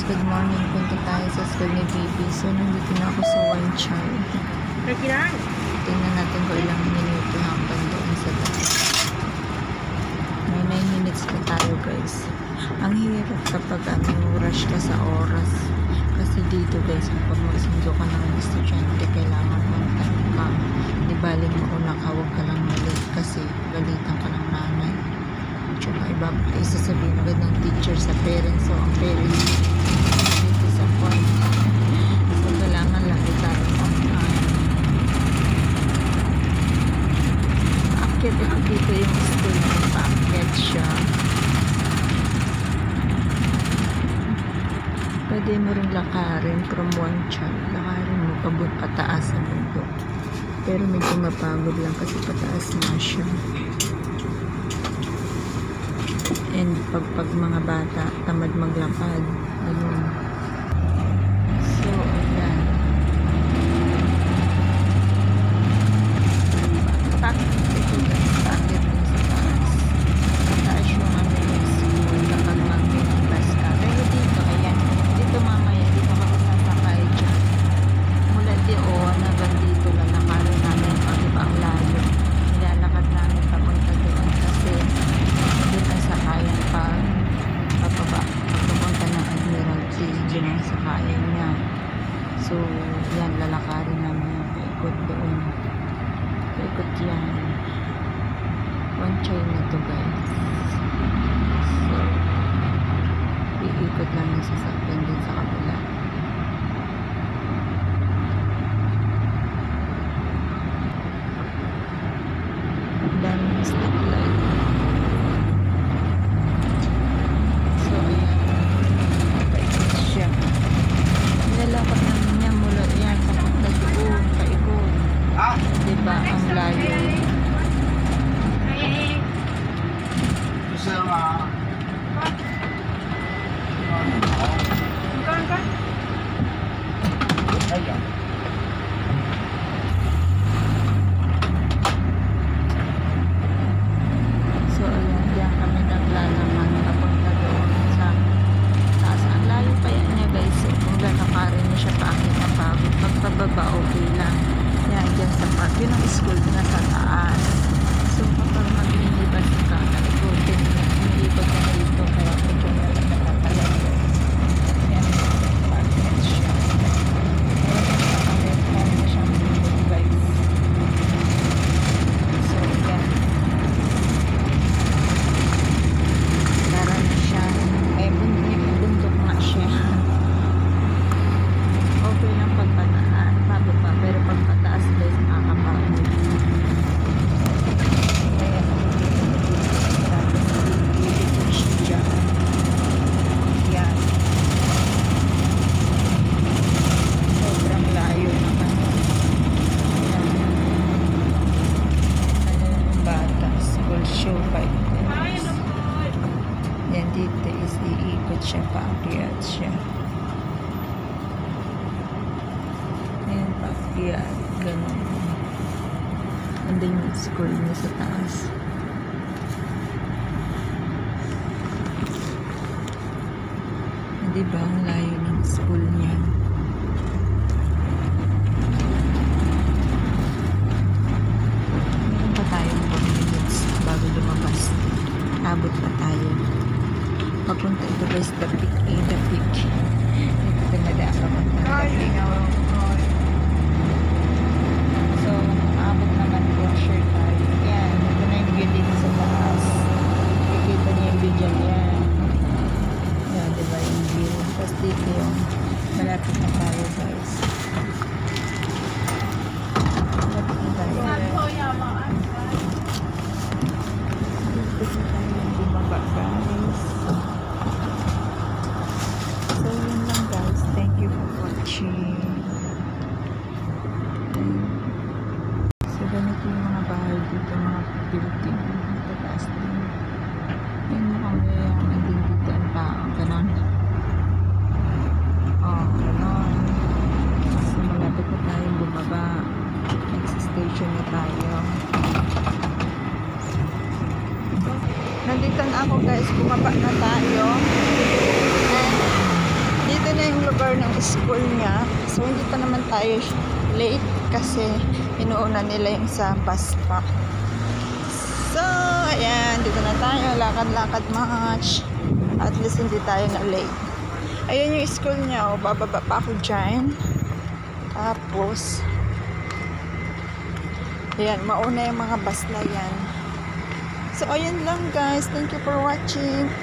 good morning. Punta tayo sa school ni Bibi. So, nandito na ako sa One Child. Tingnan natin kung ilang minuto hanggang doon sa taas. May 9 minutes na tayo, guys. Ang hirap kapag rush ka sa oras. Kasi dito, guys, kapag magsundo ka ng estudyante, kailangan on-time ka. Di baling mauna ka, huwag ka lang malit kasi galitan ka ng nanay. Tsaka isasabihin agad ng teacher sa parents. So, ang parents dito sa point. So, kailangan lagi tayo on time. Paakyat ito dito yung school na paakyat siya. Pwede mo rin lakarin from One Child. Lakarin mo pataas sa mundo. Pero medyo mapagod lang kasi pataas na siya. And pag mga bata tamad maglakad, ganun. So, ayan. Bakit ito guys? Bakit din sa taas? Mataas yung yung school kapag mag-bus ka. Pero dito, ayan. Dito mamaya, dito ka sasakay dyan. Mula doon, hanggang dito lalakarin namin pag iba ang layo. Nilalakad namin papunta doon kasi doon ang sakayan pa papaba. Pagpunta ng Admiralty, dyan ang sakayan niya. So, yan, lalakarin namin yung paikot doon. Paikot yan. One Child na to, guys. So, iikot lang yung sasakyan din sa kabila. Daming stoplight. So, ayan. Paikot siya. Nilalakad namin niya mula yan. Papunta doon. Paikot. Diba? Ang layo. So, ayan, diyan kami naglalaman papunta doon sa taas. Ang layo pa yan niya, guys. So, kung lalakarin niya siya paakit na pagod. Pagpababa, okay lang. Yan, dyan sa park. Yun ang school na sa taas. So, kapag maglilibas ka, ikutin niya. Nilibag ka na dito. Kaya ito na lang nakatalag. Yan, paakit siya. Meron na siyang bilog, guys. So, yan. Tara na siya. May bundok nga siya. Okay lang pagpataan. Pababa. Pero pagpataas, guys, nakakapagod. Kaya, siya. Yan. Sobrang layo naman. Yan. Ano yung bata? School show fight. Yan dito is iikot siya, paakyat siya. Ayan, paakyat. Ganun. Andun yung school niya sa taas. Diba ang layo ng school niya? Meron pa tayong 4 minutes bago lumabas. Abot pa tayo. Papunta ito guys, the peak. The peak. Ito talaga papunta the peak. So, abot naman po sure tayo. Yan, ito na yung view dito sa taas. Kikita niyo yung view dyan. Yan. Yan, diba yung view. Tapos dito yung malapit na tayo guys. Malapit na tayo. Dito na tayo yung bumaba guys. So, yun lang guys. Thank you for watching. So, ganito yung mga bahay dito, mga building. Tataas din. Yan mukhang mayayaman din dito ang tao. Ganon. Ganon. So, malapit na tayong bumaba. Next station na tayo. Nandito na ako guys. Bumaba na tayo. And lugar ng school niya. So, hindi pa naman tayo late kasi inuuna nila yung sa bus stop. So, ayan, dito na tayo. Lakad-lakad much. At least hindi tayo na late. Ayan yung school niya. O, bababa pa ako dyan. Tapos, ayan, mauna yung mga bus na yan. So, ayan lang guys. Thank you for watching.